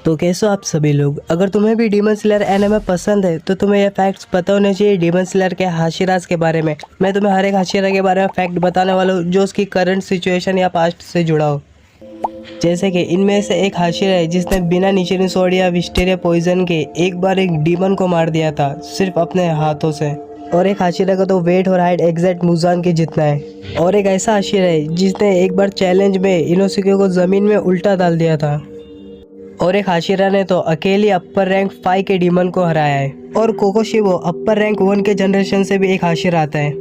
तो कैसे हो आप सभी लोग। अगर तुम्हें भी डीमन स्लेयर एनिमे पसंद है तो तुम्हें ये फैक्ट्स पता होने चाहिए डीमन स्लेयर के हाशिराज के बारे में। मैं तुम्हें हर एक हाशिरा के बारे में फैक्ट बताने वाला हूँ जो उसकी करंट सिचुएशन या पास्ट से जुड़ा हो। जैसे कि इनमें से एक हाशिरा है जिसने बिना निचिन सोड या विस्टेरिया पॉइजन के एक बार एक डीमन को मार दिया था सिर्फ अपने हाथों से। और एक हाशिरा का तो वेट और हाइट एग्जैक्ट मुजान के जितना है। और एक ऐसा हाशिरा है जिसने एक बार चैलेंज में इनोसुके को जमीन में उल्टा डाल दिया था। और एक हाशिरा ने तो अकेली अपर रैंक 5 के डीमन को हराया है। और कोकोशिबो अपर रैंक 1 के जनरेशन से भी एक हाशिरा आता है।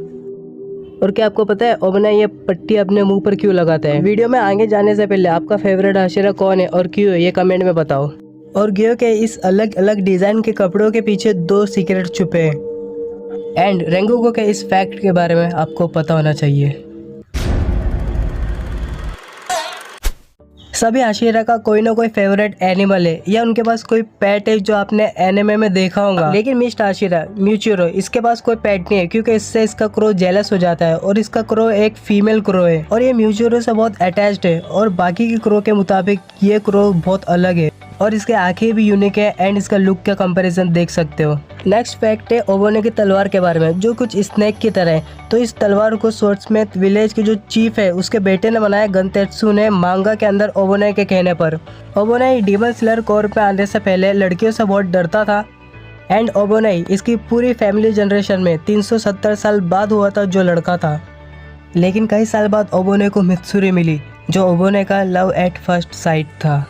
और क्या आपको पता है ओबना ये पट्टी अपने मुंह पर क्यों लगाता है? वीडियो में आगे जाने से पहले आपका फेवरेट हाशिरा कौन है और क्यों है ये कमेंट में बताओ। और गियो के इस अलग अलग डिजाइन के कपड़ों के पीछे 2 सीक्रेट छुपे हैं। एंड रेंगुको के इस फैक्ट के बारे में आपको पता होना चाहिए। सभी हाशिरा का कोई ना कोई फेवरेट एनिमल है या उनके पास कोई पेट है जो आपने एनिमे में देखा होगा। लेकिन मिस्ट हाशिरा म्यूचिरो इसके पास कोई पेट नहीं है क्योंकि इससे इसका क्रो जेलस हो जाता है और इसका क्रो एक फीमेल क्रो है और ये म्यूचिरो से बहुत अटैच्ड है और बाकी के क्रो के मुताबिक ये क्रो बहुत अलग है और इसके आंखें भी यूनिक है एंड इसका लुक का कंपैरिजन देख सकते हो। नेक्स्ट फैक्ट है ओबोने की तलवार के बारे में जो कुछ स्नेक की तरह है। तो इस तलवार को स्वर्ड्समैथ विलेज के जो चीफ है उसके बेटे ने बनाया गनतेत्सु ने मांगा के अंदर ओबोने के कहने पर। ओबोने डीमन स्लेयर कोर पे आने से पहले लड़कियों से बहुत डरता था एंड ओबोने इसकी पूरी फैमिली जनरेशन में 370 साल बाद हुआ था जो लड़का था। लेकिन कई साल बाद ओबोने को मित्सुरी मिली जो ओबोने का लव एट फर्स्ट साइट था।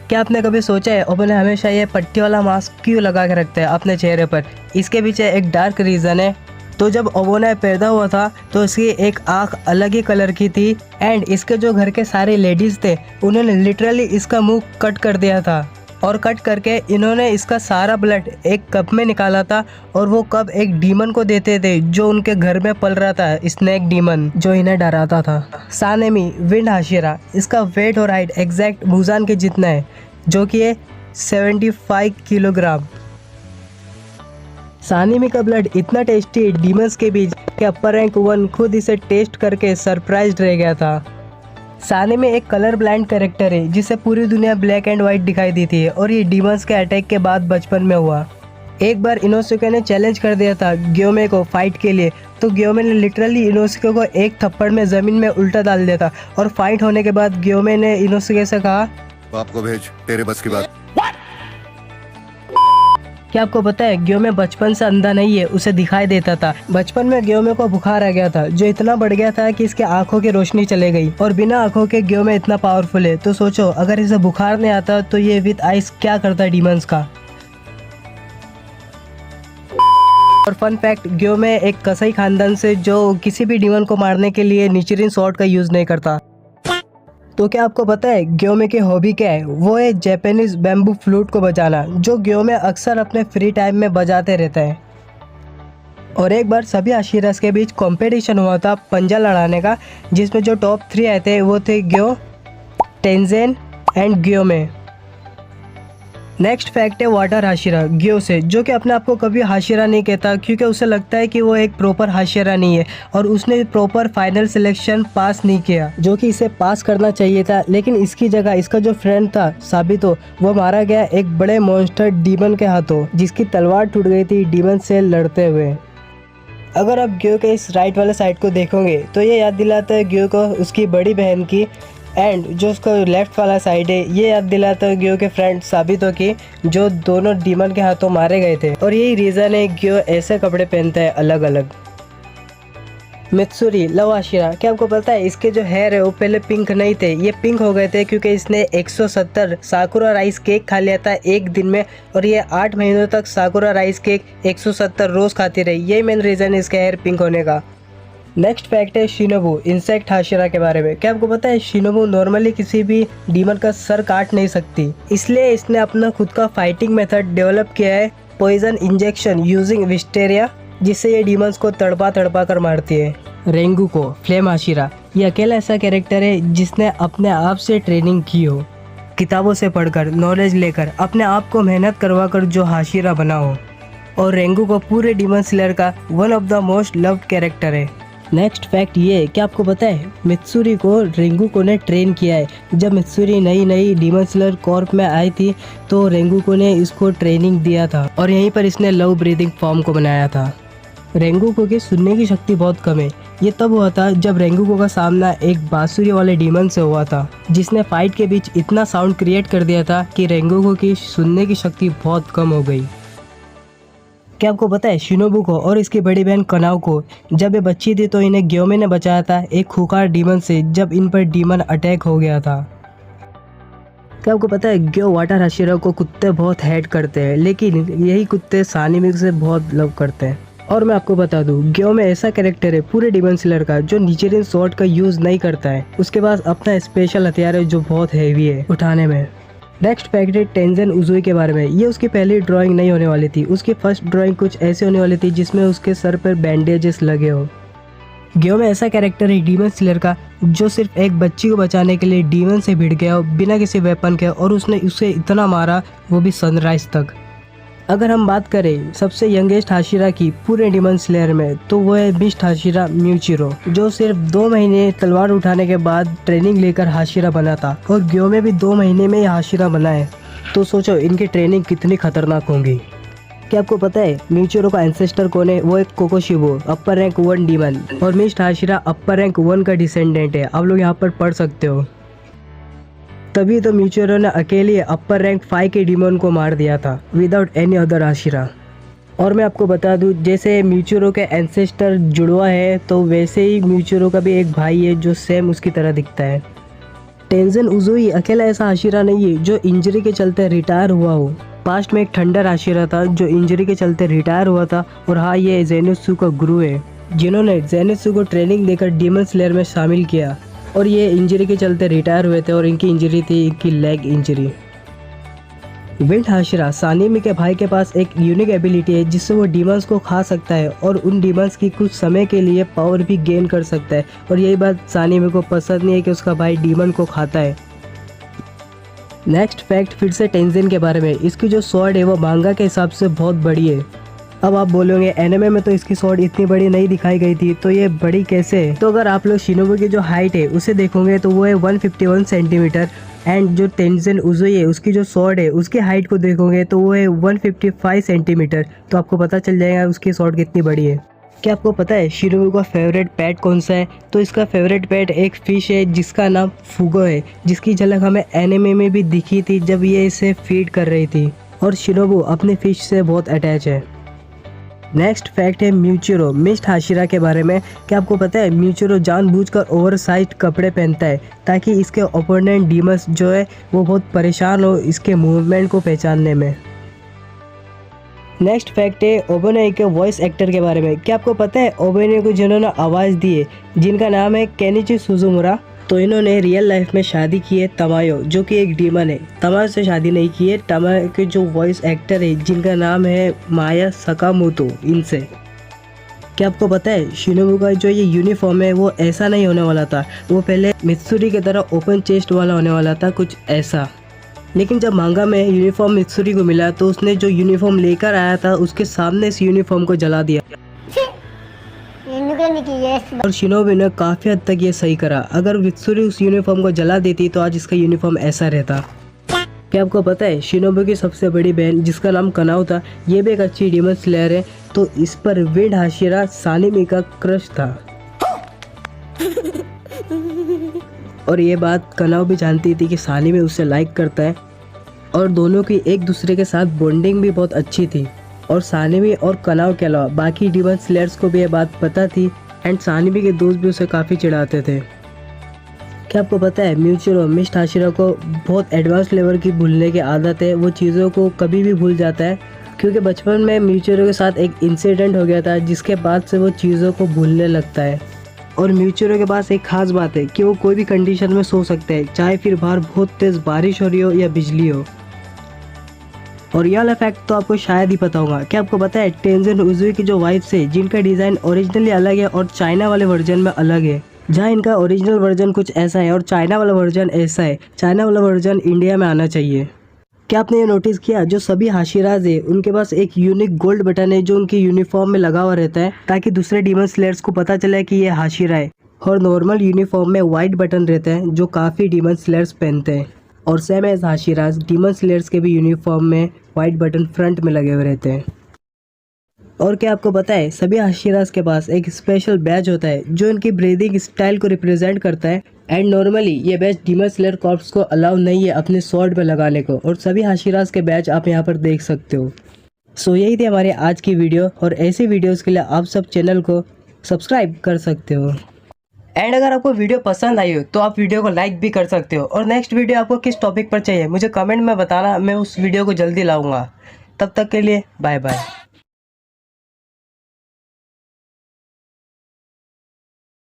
क्या आपने कभी सोचा है ओबोने हमेशा ये पट्टी वाला मास्क क्यों लगा के रखता है अपने चेहरे पर? इसके पीछे एक डार्क रीज़न है। तो जब ओबोने पैदा हुआ था तो इसकी एक आँख अलग ही कलर की थी एंड इसके जो घर के सारे लेडीज़ थे उन्होंने लिटरली इसका मुंह कट कर दिया था और कट करके इन्होंने इसका सारा ब्लड एक कप में निकाला था और वो कप एक डीमन को देते थे जो उनके घर में पल रहा था, स्नेक डीमन जो इन्हें डराता था। सानेमी विंड हाशिरा इसका वेट और हाइट एग्जैक्ट मुजान के जितना है जो कि है 75 किलोग्राम। सानेमी का ब्लड इतना टेस्टी है डीमंस के बीच कि अपर रैंक 1 खुद इसे टेस्ट करके सरप्राइज्ड रह गया था। सानेमी एक कलर ब्लाइंड कैरेक्टर है जिसे पूरी दुनिया ब्लैक एंड व्हाइट दिखाई देती है और ये डीमंस के अटैक के बाद बचपन में हुआ। एक बार इनोसुके ने चैलेंज कर दिया था ग्योमे को फाइट के लिए तो ग्योमे ने लिटरली इनोसुके को एक थप्पड़ में जमीन में उल्टा डाल दिया था और फाइट होने के बाद ग्योमे ने इनोसुके से कहा आपको भेज तेरे बस की बात। क्या आपको पता है ग्योमे बचपन से अंधा नहीं है, उसे दिखाई देता था। बचपन में ग्योमे को बुखार आ गया था जो इतना बढ़ गया था कि इसके आंखों की रोशनी चले गई और बिना आंखों के ग्योमे इतना पावरफुल है। तो सोचो अगर इसे बुखार नहीं आता तो ये विद आइस क्या करता डीमंस का। और फन फैक्ट ग्योमे एक कसाई खानदान से जो किसी भी डीमन को मारने के लिए निचिरिन स्वॉर्ड का यूज नहीं करता। तो क्या आपको पता है ग्योमे की हॉबी क्या है? वो है जापानीज बैम्बू फ्लूट को बजाना जो ग्योमे अक्सर अपने फ्री टाइम में बजाते रहता है। और एक बार सभी हाशिरास के बीच कंपटीशन हुआ था पंजा लड़ाने का जिसमें जो टॉप 3 आए थे वो थे ग्यो, टेंजेन एंड ग्योमे। नेक्स्ट फैक्ट है वाटर हाशिरा ग्यो से जो कि अपने आप को कभी हाशिरा नहीं कहता क्योंकि उसे लगता है कि वो एक प्रॉपर हाशिरा नहीं है और उसने प्रॉपर फाइनल सिलेक्शन पास नहीं किया जो कि इसे पास करना चाहिए था। लेकिन इसकी जगह इसका जो फ्रेंड था साबितो वो मारा गया एक बड़े मॉन्स्टर डीमन के हाथों जिसकी तलवार टूट गई थी डीमन से लड़ते हुए। अगर आप ग्यो के इस राइट वाले साइड को देखोगे तो ये याद दिलाता है ग्यो को उसकी बड़ी बहन की एंड जो उसका लेफ्ट वाला साइड है ये याद दिलाता है ग्यो के फ्रेंड साबितो की जो दोनों डीमन के हाथों मारे गए थे। और यही रीज़न है ग्यो ऐसे कपड़े पहनता है अलग अलग। मित्सुरी लव हाशिरा क्या आपको पता है इसके जो हेयर है वो पहले पिंक नहीं थे, ये पिंक हो गए थे क्योंकि इसने 170 साकुरा राइस केक खा लिया था एक दिन में और ये 8 महीनों तक साकुरा राइस केक 170 रोज खाती रही। यही मेन रीज़न है इसका हेयर पिंक होने का। नेक्स्ट फैक्ट है शिनोबू इंसेक्ट हाशिरा के बारे में। क्या आपको पता है शिनोबू नॉर्मली किसी भी डीमन का सर काट नहीं सकती, इसलिए इसने अपना खुद का फाइटिंग मेथड डेवलप किया है पॉइजन इंजेक्शन यूजिंग विस्टेरिया जिससे ये डीमंस को तड़पा तड़पा कर मारती है। रेंगुको फ्लेम हाशिरा ये अकेला ऐसा कैरेक्टर है जिसने अपने आप से ट्रेनिंग की हो, किताबों से पढ़कर नॉलेज लेकर अपने आप को मेहनत करवा कर जो हाशिरा बना हो। और रेंगुको पूरे डीमन स्लेयर का one of the most loved character है। नेक्स्ट फैक्ट ये है कि आपको पता है मित्सुरी को रेंगुको ने ट्रेन किया है। जब मित्सुरी नई नई डीमन स्लेयर कॉर्प में आई थी तो रेंगुको ने इसको ट्रेनिंग दिया था और यहीं पर इसने लव ब्रीदिंग फॉर्म को बनाया था। रेंगुको की सुनने की शक्ति बहुत कम है। ये तब हुआ था जब रेंगुको का सामना एक बांसुरी वाले डीमन से हुआ था, जिसने फाइट के बीच इतना साउंड क्रिएट कर दिया था कि रेंगुको की सुनने की शक्ति बहुत कम हो गई। क्या आपको पता है शिनोबु को और इसकी बड़ी बहन कनाओ को जब ये बच्ची थी तो इन्हें ग्योमे ने बचाया था एक खूंखार डीमन से, जब इन पर डीमन अटैक हो गया था। क्या आपको पता है ग्यो वाटर हाशिरा को कुत्ते बहुत हेट करते हैं, लेकिन यही कुत्ते सानिमिक से बहुत लव करते हैं। और मैं आपको बता दूं, ग्यो में ऐसा कैरेक्टर है पूरे डीमन स्लेयर का जो नीचेरियन स्वॉर्ड का यूज नहीं करता है। उसके पास अपना स्पेशल हथियार है जो बहुत हैवी है उठाने में। नेक्स्ट फैक्ट है टेंजन उजुई के बारे में। ये उसकी पहली ड्राइंग नहीं होने वाली थी। उसकी फर्स्ट ड्राइंग कुछ ऐसे होने वाली थी जिसमें उसके सर पर बैंडेजेस लगे हो। ग्यो में ऐसा कैरेक्टर है डीमन स्लेयर का जो सिर्फ एक बच्ची को बचाने के लिए डीमन से भिड़ गया हो बिना किसी वेपन के, और उसने उसे इतना मारा, वो भी सनराइज तक। अगर हम बात करें सबसे यंगेस्ट हाशिरा की पूरे डीमन स्लेयर में, तो वो है बिस्ट हाशिरा म्यूचिरो, जो सिर्फ 2 महीने तलवार उठाने के बाद ट्रेनिंग लेकर हाशिरा बना था, और ग्यो में भी 2 महीने में हाशिरा बना है। तो सोचो इनकी ट्रेनिंग कितनी खतरनाक होंगी। क्या आपको पता है म्यूचिरो का एंसेस्टर कौन है? वो एक कोकोशिबो अपर रैंक 1 डीमन, और मिस्ट हाशिरा अपर रैंक 1 का डिसेंडेंट है। आप लोग यहाँ पर पढ़ सकते हो। तभी तो म्यूचिरो ने अकेले अपर रैंक 5 के डीमन को मार दिया था विदाउट एनी अदर हाशिरा। और मैं आपको बता दूं, जैसे म्यूचिरो के एंसेस्टर जुड़वा है तो वैसे ही म्यूचिरो का भी एक भाई है जो सेम उसकी तरह दिखता है। टेंजन उजुई अकेला ऐसा हाशिरा नहीं है जो इंजरी के चलते रिटायर हुआ हो। पास्ट में एक थंडर हाशिरा था जो इंजरी के चलते रिटायर हुआ था। और हाँ, ये ज़ेनित्सु का गुरु है जिन्होंने ज़ेनित्सु को ट्रेनिंग देकर डीमन स्लेयर में शामिल किया, और ये इंजरी के चलते रिटायर हुए थे। और इनकी इंजरी थी इनकी लेग इंजरी। विंड हाशिरा सानिमी के भाई के पास एक यूनिक एबिलिटी है जिससे वो डीमंस को खा सकता है और उन डीमंस की कुछ समय के लिए पावर भी गेन कर सकता है। और यही बात सानिमी को पसंद नहीं है कि उसका भाई डीमन को खाता है। नेक्स्ट फैक्ट फिर से टेंजन के बारे में। इसकी जो स्वॉर्ड है वो मांगा के हिसाब से बहुत बड़ी है। अब आप बोलोगे एनिमे में तो इसकी स्वॉर्ड इतनी बड़ी नहीं दिखाई गई थी, तो ये बड़ी कैसे है? तो अगर आप लोग शिनोबु की जो हाइट है उसे देखोगे तो वो है 151 सेंटीमीटर, एंड जो टेंजन उजुई है उसकी जो स्वॉर्ड है उसकी हाइट को देखोगे तो वो है 155 सेंटीमीटर। तो आपको पता चल जाएगा उसकी स्वॉर्ड कितनी बड़ी है। क्या आपको पता है शिनोबु का फेवरेट पेट कौन सा है? तो इसका फेवरेट पेट एक फिश है जिसका नाम फुगो है, जिसकी झलक हमें एनिमे में भी दिखी थी जब ये इसे फीड कर रही थी। और शिनोबु अपने फिश से बहुत अटैच है। नेक्स्ट फैक्ट है म्यूचिरो मिस्ट हाशिरा के बारे में। क्या आपको पता है म्यूचिरो जानबूझकर ओवरसाइज्ड कपड़े पहनता है ताकि इसके ओपोनेंट डीमंस जो है वो बहुत परेशान हो इसके मूवमेंट को पहचानने में। नेक्स्ट फैक्ट है ओबेने के वॉइस एक्टर के बारे में। क्या आपको पता है ओबेने को जिन्होंने आवाज़ दी है जिनका नाम है केनिची सुजुमुरा, तो इन्होंने रियल लाइफ में शादी की है तमायो, जो कि एक डीमन है। तमायो से शादी नहीं की है, तमायो के जो वॉइस एक्टर है जिनका नाम है माया सकामोतो, इनसे। क्या आपको पता है शिनोबु का जो ये यूनिफॉर्म है वो ऐसा नहीं होने वाला था। वो पहले मित्सुरी की तरह ओपन चेस्ट वाला होने वाला था, कुछ ऐसा। लेकिन जब मांगा में यूनिफॉर्म मित्सुरी को मिला तो उसने जो यूनिफॉर्म लेकर आया था उसके सामने इस यूनिफॉर्म को जला दिया। और शिनोबु ने काफी हद तक ये सही करा। अगर मित्सुरी उस यूनिफॉर्म को जला देती तो आज इसका यूनिफॉर्म ऐसा रहता। क्या आपको पता है शिनोबु की सबसे बड़ी बहन जिसका नाम कनाओ था, ये भी एक अच्छी डीमन स्लेयर है, तो इस पर विंड हाशिरा सानिमी का क्रश था। और ये बात कनाओ भी जानती थी कि सानिमी उससे लाइक करता है, और दोनों की एक दूसरे के साथ बॉन्डिंग भी बहुत अच्छी थी। और सानिमी और कनाओ के अलावा बाकी डीमन स्लेयर्स को भी ये बात पता थी, एंड सानिमी के दोस्त भी उसे काफ़ी चिढ़ाते थे। क्या आपको पता है म्यूचिरो मिस्ट हाशिरा को बहुत एडवांस लेवल की भूलने की आदत है। वो चीज़ों को कभी भी भूल जाता है, क्योंकि बचपन में म्यूचिरो के साथ एक इंसिडेंट हो गया था जिसके बाद से वो चीज़ों को भूलने लगता है। और म्यूचिरो के पास एक खास बात है कि वो कोई भी कंडीशन में सो सकता है, चाहे फिर बाहर बहुत तेज़ बारिश हो रही हो या बिजली हो। और यह वाला फैक्ट तो आपको शायद ही पता होगा। क्या आपको पता है टेंजन उजुई की जो वाइफ्स है जिनका डिज़ाइन ओरिजिनली अलग है और चाइना वाले वर्जन में अलग है। जहाँ इनका ओरिजिनल वर्जन कुछ ऐसा है और चाइना वाला वर्जन ऐसा है। चाइना वाला वर्जन इंडिया में आना चाहिए। क्या आपने ये नोटिस किया, जो सभी हाशिराज है उनके पास एक यूनिक गोल्ड बटन है जो उनकी यूनिफॉर्म में लगा हुआ रहता है, ताकि दूसरे डीमन स्लेयर्स को पता चले कि ये हाशिरा है। और नॉर्मल यूनिफॉर्म में वाइट बटन रहता है जो काफ़ी डीमन स्लेयर्स पहनते हैं। और same as Hashiras, demon slayers के भी यूनिफॉर्म में वाइट बटन फ्रंट में लगे हुए रहते हैं। और क्या आपको पता है, सभी हाशिराज के पास एक स्पेशल बैज होता है जो उनकी ब्रीदिंग स्टाइल को रिप्रेजेंट करता है। एंड नॉर्मली ये बैज डीमन स्लेयर कॉर्प्स को अलाउ नहीं है अपने स्वॉर्ड में लगाने को, और सभी हाशिराज के बैज आप यहाँ पर देख सकते हो। सो यही थी हमारी आज की वीडियो, और ऐसी वीडियोस के लिए आप सब चैनल को सब्सक्राइब कर सकते हो। एंड अगर आपको वीडियो पसंद आई हो तो आप वीडियो को लाइक भी कर सकते हो, और नेक्स्ट वीडियो आपको किस टॉपिक पर चाहिए मुझे कमेंट में बताना, मैं उस वीडियो को जल्दी लाऊंगा। तब तक के लिए बाय बाय।